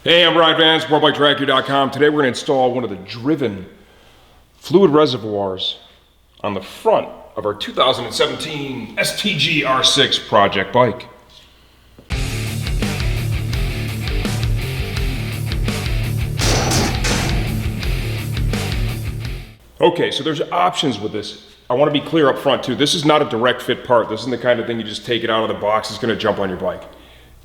Hey, I'm Brian Van, SportbikeTracker.com. Today we're going to install one of the Driven Fluid Reservoirs on the front of our 2017 STG R6 project bike. Okay, so there's options with this. I want to be clear up front too. This is not a direct fit part. This isn't the kind of thing you just take it out of the box, it's going to jump on your bike.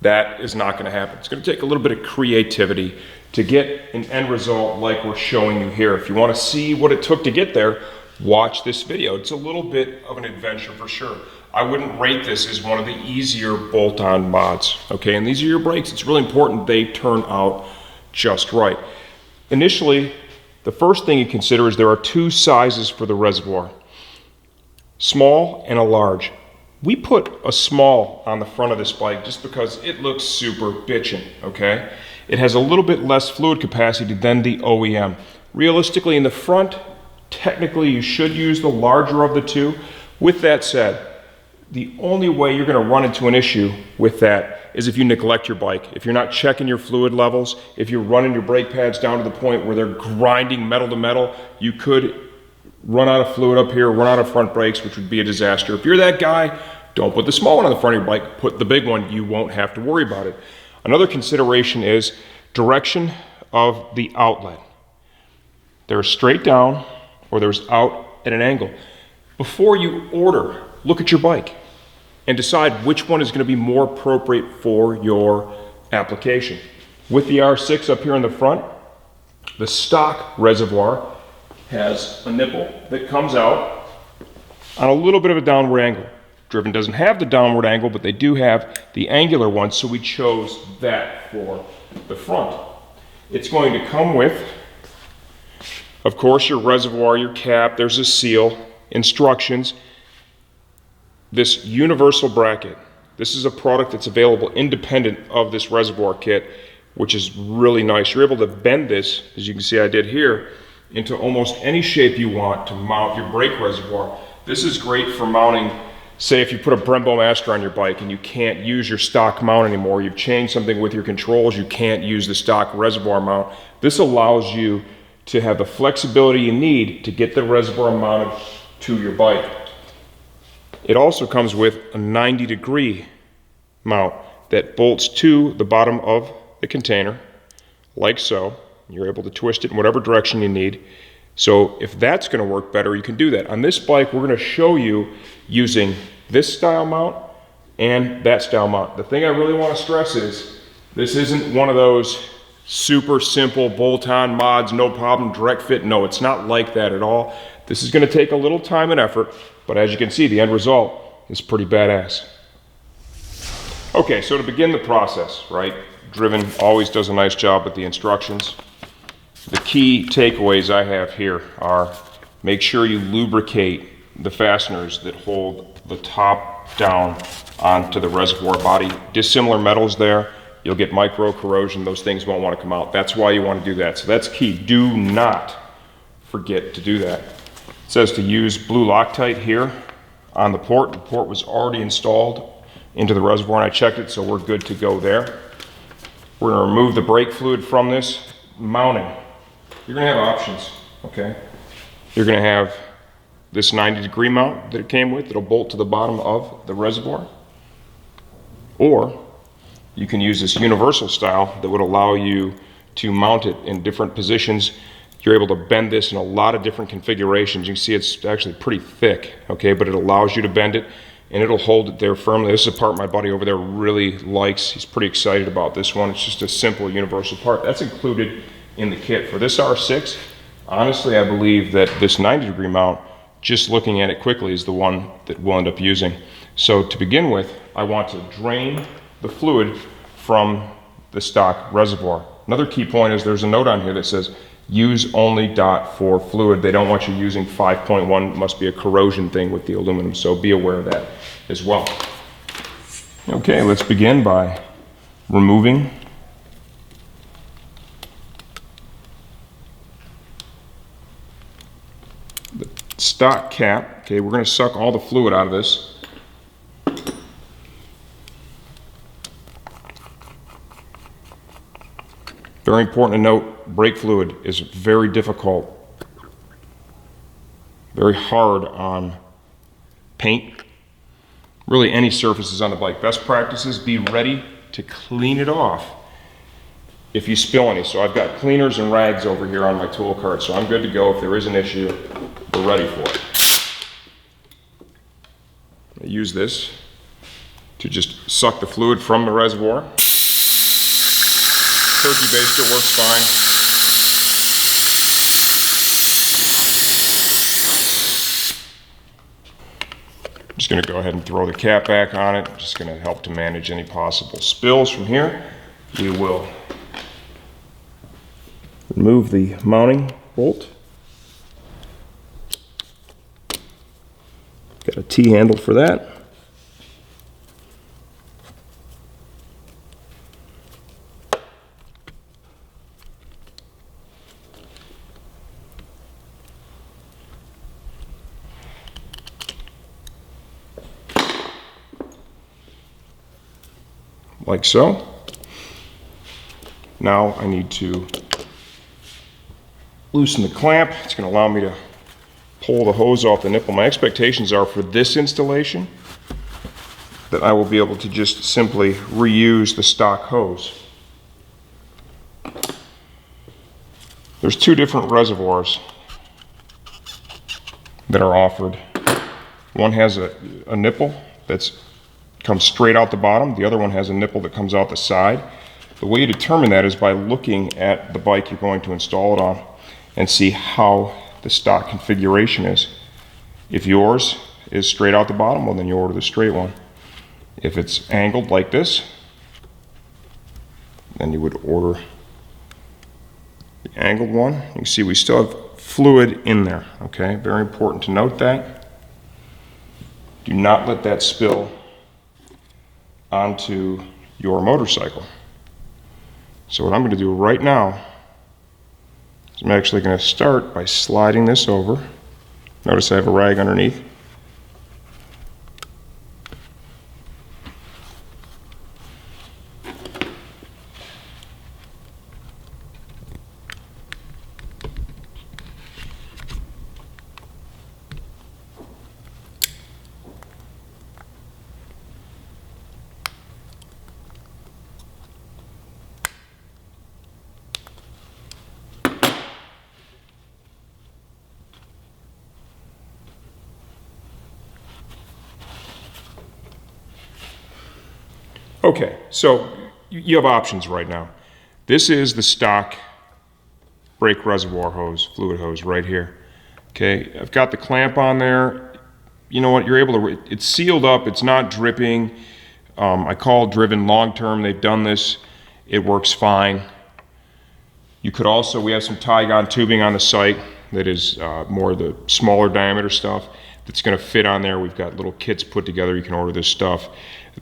That is not going to happen. It's going to take a little bit of creativity to get an end result like we're showing you here. If you want to see what it took to get there, watch this video. It's a little bit of an adventure for sure. I wouldn't rate this as one of the easier bolt-on mods, okay? And these are your brakes. It's really important they turn out just right. Initially, the first thing you consider is there are two sizes for the reservoir, small and a large. We put a small on the front of this bike just because it looks super bitchin', okay? It has a little bit less fluid capacity than the OEM. Realistically, in the front, technically you should use the larger of the two. With that said, the only way you're gonna run into an issue with that is if you neglect your bike. If you're not checking your fluid levels, if you're running your brake pads down to the point where they're grinding metal to metal, you could run out of fluid up here, run out of front brakes, which would be a disaster. If you're that guy, don't put the small one on the front of your bike, put the big one. You won't have to worry about it. Another consideration is direction of the outlet. There's straight down or there's out at an angle. Before you order, look at your bike and decide which one is going to be more appropriate for your application. With the R6 up here in the front, the stock reservoir has a nipple that comes out on a little bit of a downward angle. Driven doesn't have the downward angle, but they do have the angular one, so we chose that for the front. It's going to come with, of course, your reservoir, your cap, there's a seal, instructions, this universal bracket. This is a product that's available independent of this reservoir kit, which is really nice. You're able to bend this, as you can see I did here, into almost any shape you want to mount your brake reservoir. This is great for mounting, say if you put a Brembo Master on your bike and you can't use your stock mount anymore, you've changed something with your controls, you can't use the stock reservoir mount. This allows you to have the flexibility you need to get the reservoir mounted to your bike. It also comes with a 90-degree mount that bolts to the bottom of the container, like so. You're able to twist it in whatever direction you need. So if that's going to work better, you can do that. On this bike, we're going to show you using this style mount and that style mount. The thing I really want to stress is this isn't one of those super simple bolt-on mods, no problem, direct fit. No, it's not like that at all. This is going to take a little time and effort, but as you can see, the end result is pretty badass. Okay, so to begin the process, right? Driven always does a nice job with the instructions. The key takeaways I have here are make sure you lubricate the fasteners that hold the top down onto the reservoir body. Dissimilar metals there, you'll get micro corrosion, those things won't want to come out. That's why you want to do that. So that's key. Do not forget to do that. It says to use blue Loctite here on the port. The port was already installed into the reservoir and I checked it, so we're good to go there. We're going to remove the brake fluid from this. Mounting. You're going to have options, okay? You're going to have this 90-degree mount that it came with that'll bolt to the bottom of the reservoir. Or you can use this universal style that would allow you to mount it in different positions. You're able to bend this in a lot of different configurations. You can see it's actually pretty thick, okay? But it allows you to bend it and it'll hold it there firmly. This is a part my buddy over there really likes. He's pretty excited about this one. It's just a simple universal part. That's included in the kit. For this R6, honestly, I believe that this 90-degree mount, just looking at it quickly, is the one that we'll end up using. So to begin with, I want to drain the fluid from the stock reservoir. Another key point is there's a note on here that says use only dot for fluid. They don't want you using 5.1. Must be a corrosion thing with the aluminum, so be aware of that as well. Okay, let's begin by removing the stock cap. Okay, we're going to suck all the fluid out of this. Very important to note, brake fluid is very difficult, very hard on paint, really any surfaces on the bike. Best practices, be ready to clean it off if you spill any. So I've got cleaners and rags over here on my tool cart, so I'm good to go. If there is an issue, we're ready for it. I use this to just suck the fluid from the reservoir. Turkey baster works fine. I'm just going to go ahead and throw the cap back on it. Just going to help to manage any possible spills from here. We will remove the mounting bolt. Got a T-handle for that. Like so. Now I need to loosen the clamp. It's going to allow me to pull the hose off the nipple. My expectations are for this installation that I will be able to just simply reuse the stock hose. There's two different reservoirs that are offered. One has a nipple that's comes straight out the bottom. The other one has a nipple that comes out the side. The way you determine that is by looking at the bike you're going to install it on and see how the stock configuration is. If yours is straight out the bottom, well then you order the straight one. If it's angled like this, then you would order the angled one. You can see we still have fluid in there, okay? Very important to note that. Do not let that spill onto your motorcycle. So what I'm going to do right now is I'm actually going to start by sliding this over. Notice I have a rag underneath. Okay, so you have options right now. This is the stock brake reservoir hose, fluid hose right here. Okay, I've got the clamp on there. You know what, you're able to, it's sealed up, it's not dripping. I call Driven long-term, they've done this. It works fine. You could also, we have some Tygon tubing on the site that is more the smaller diameter stuff that's gonna fit on there. We've got little kits put together, you can order this stuff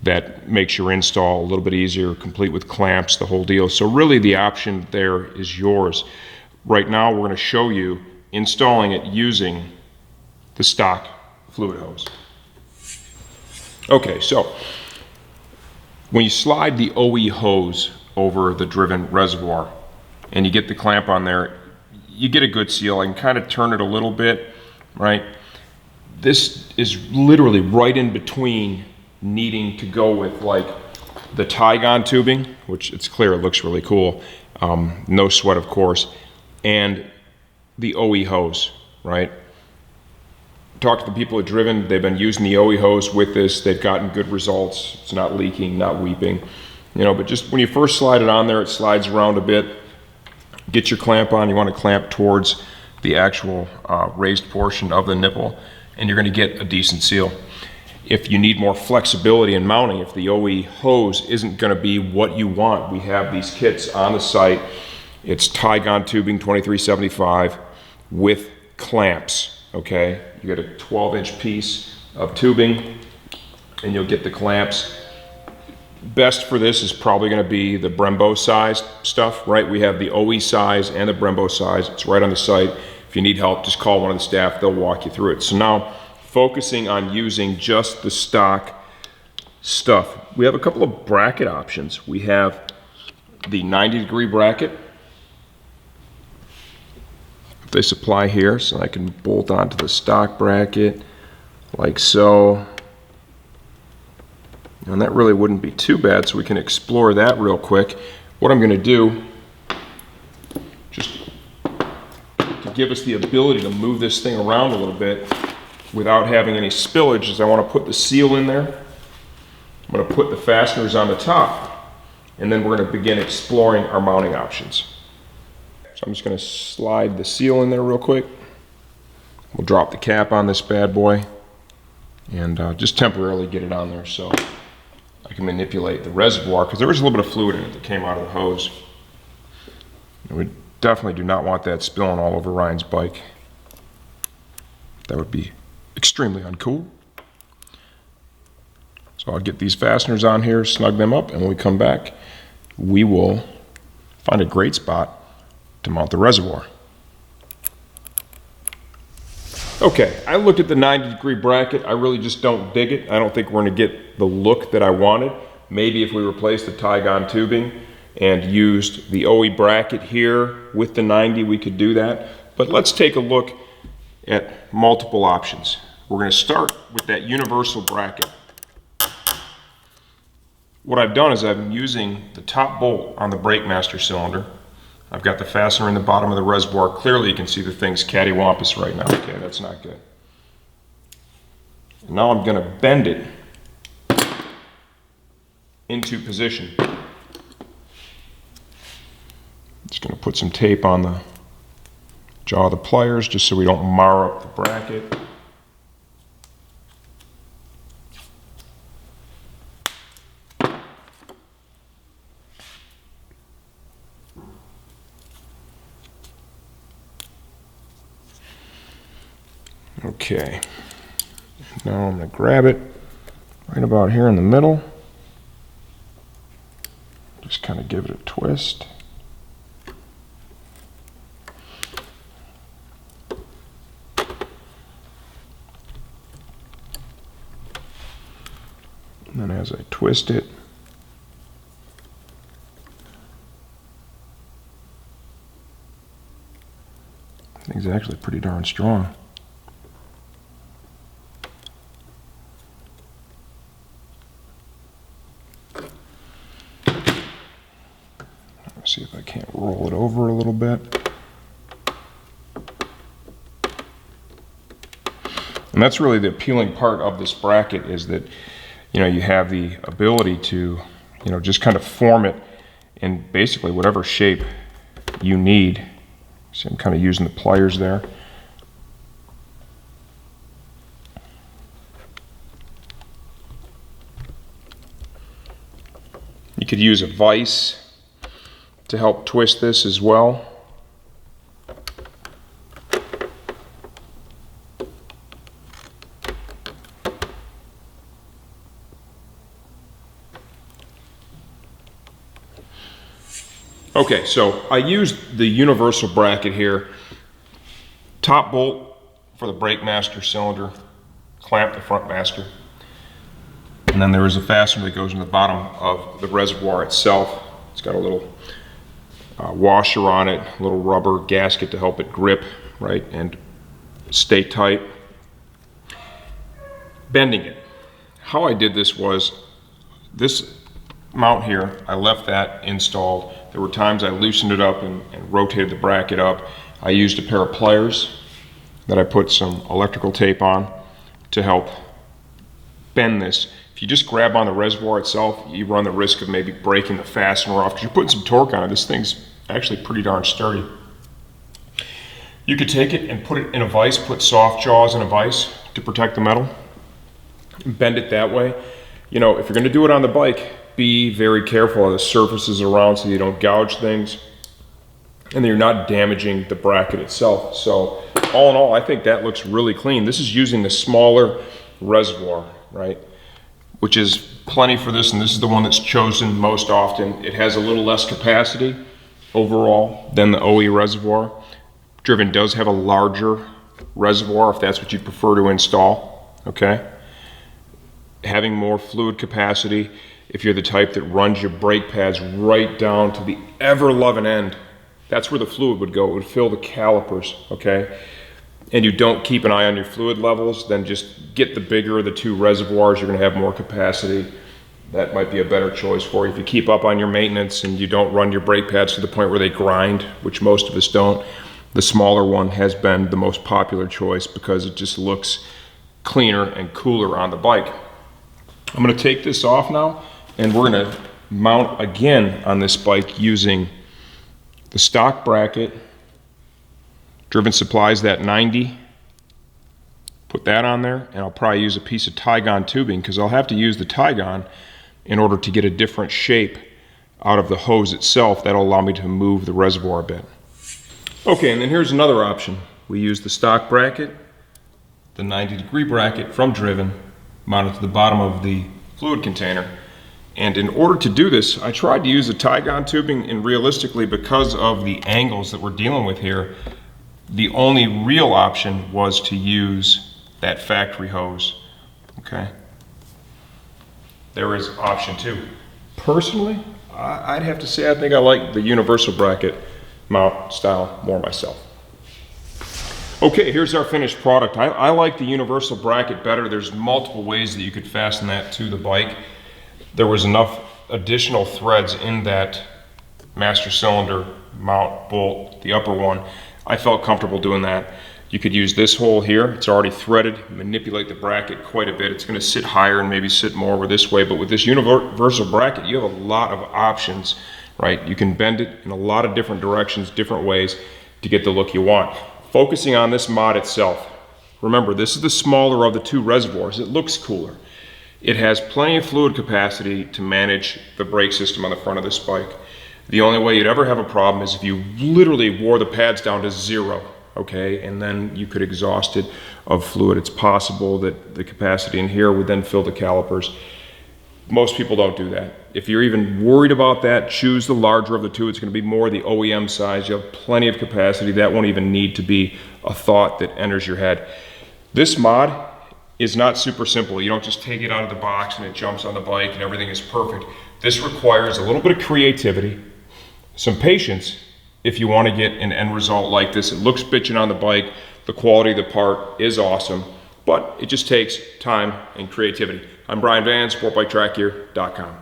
that makes your install a little bit easier, complete with clamps, the whole deal. So really the option there is yours. Right now we're gonna show you installing it using the stock fluid hose. Okay, so when you slide the OE hose over the Driven reservoir and you get the clamp on there, you get a good seal. I can kind of turn it a little bit, right? This is literally right in between needing to go with like the Tygon tubing, which it's clear, it looks really cool. No sweat, of course, and the OE hose, right? Talk to the people at Driven, they've been using the OE hose with this, they've gotten good results. It's not leaking, not weeping, you know, but just when you first slide it on there, it slides around a bit. Get your clamp on, you want to clamp towards the actual raised portion of the nipple, and you're going to get a decent seal. If you need more flexibility in mounting, if the OE hose isn't going to be what you want, we have these kits on the site. It's Tygon tubing 2375 with clamps, okay? You get a 12-inch piece of tubing and you'll get the clamps. Best for this is probably going to be the Brembo size stuff, right? We have the OE size and the Brembo size. It's right on the site. If you need help, just call one of the staff. They'll walk you through it. So now, focusing on using just the stock stuff. We have a couple of bracket options. We have the 90-degree bracket, this apply here, so I can bolt onto the stock bracket like so. And that really wouldn't be too bad, so we can explore that real quick. What I'm going to do, just to give us the ability to move this thing around a little bit without having any spillage, is I want to put the seal in there. I'm going to put the fasteners on the top, and then we're going to begin exploring our mounting options. So I'm just going to slide the seal in there real quick. We'll drop the cap on this bad boy and just temporarily get it on there so I can manipulate the reservoir, because there was a little bit of fluid in it that came out of the hose. And we definitely do not want that spilling all over Ryan's bike. That would be extremely uncool. So I'll get these fasteners on here, snug them up, and when we come back, we will find a great spot to mount the reservoir. Okay, I looked at the 90-degree bracket. I really just don't dig it. I don't think we're going to get the look that I wanted. Maybe if we replaced the Tygon tubing and used the OE bracket here with the 90, we could do that. But let's take a look at multiple options. We're going to start with that universal bracket. What I've done is I'm using the top bolt on the brake master cylinder. I've got the fastener in the bottom of the reservoir. Clearly you can see the thing's cattywampus right now. Okay, that's not good. And now I'm going to bend it into position. Just going to put some tape on the jaw of the pliers just so we don't mar up the bracket. Okay, now I'm going to grab it right about here in the middle. Just kind of give it a twist. And then as I twist it, I think it's actually pretty darn strong. See if I can't roll it over a little bit. And that's really the appealing part of this bracket, is that, you know, you have the ability to, you know, just kind of form it in basically whatever shape you need. See, I'm kind of using the pliers there. You could use a vise to help twist this as well. Okay, so I used the universal bracket here. Top bolt for the brake master cylinder, clamp the front master. And then there is a fastener that goes in the bottom of the reservoir itself. It's got a little washer on it, a little rubber gasket to help it grip, right, and stay tight. Bending it. How I did this was, this mount here, I left that installed. There were times I loosened it up and rotated the bracket up. I used a pair of pliers that I put some electrical tape on to help bend this. If you just grab on the reservoir itself, you run the risk of maybe breaking the fastener off, because you're putting some torque on it. This thing's actually pretty darn sturdy. You could take it and put it in a vise, put soft jaws in a vise to protect the metal, and bend it that way. You know, if you're going to do it on the bike, be very careful of the surfaces around so you don't gouge things and you're not damaging the bracket itself. So all in all, I think that looks really clean. This is using the smaller reservoir, right, which is plenty for this, and this is the one that's chosen most often. It has a little less capacity overall than the OE reservoir. Driven does have a larger reservoir if that's what you prefer to install, okay? Having more fluid capacity, if you're the type that runs your brake pads right down to the ever-loving end that's where the fluid would go. It would fill the calipers, okay? And you don't keep an eye on your fluid levels, then just get the bigger of the two reservoirs. You're gonna have more capacity. That might be a better choice for you. If you keep up on your maintenance and you don't run your brake pads to the point where they grind, which most of us don't, the smaller one has been the most popular choice because it just looks cleaner and cooler on the bike. I'm gonna take this off now, and we're gonna mount again on this bike using the stock bracket. Driven supplies that 90. Put that on there, and I'll probably use a piece of Tygon tubing because I'll have to use the Tygon in order to get a different shape out of the hose itself. That'll allow me to move the reservoir a bit. Okay, and then here's another option. We use the stock bracket, the 90-degree bracket from Driven, mounted to the bottom of the fluid container. And in order to do this, I tried to use the Tygon tubing, and realistically, because of the angles that we're dealing with here, the only real option was to use that factory hose, okay? There is option 2. Personally, I'd have to say I think I like the universal bracket mount style more myself. Okay, here's our finished product. I like the universal bracket better. There's multiple ways that you could fasten that to the bike. There was enough additional threads in that master cylinder mount bolt, the upper one. I felt comfortable doing that. You could use this hole here. It's already threaded. Manipulate the bracket quite a bit. It's going to sit higher and maybe sit more over this way. But with this universal bracket, you have a lot of options, right? You can bend it in a lot of different directions, different ways to get the look you want. Focusing on this mod itself. Remember, this is the smaller of the two reservoirs. It looks cooler. It has plenty of fluid capacity to manage the brake system on the front of this bike. The only way you'd ever have a problem is if you literally wore the pads down to 0, okay? And then you could exhaust it of fluid. It's possible that the capacity in here would then fill the calipers. Most people don't do that. If you're even worried about that, choose the larger of the two. It's gonna be more the OEM size. You have plenty of capacity. That won't even need to be a thought that enters your head. This mod is not super simple. You don't just take it out of the box and it jumps on the bike and everything is perfect. This requires a little bit of creativity, some patience if you want to get an end result like this. It looks bitchin' on the bike. The quality of the part is awesome, but it just takes time and creativity. I'm Brian Van, SportbikeTrackGear.com.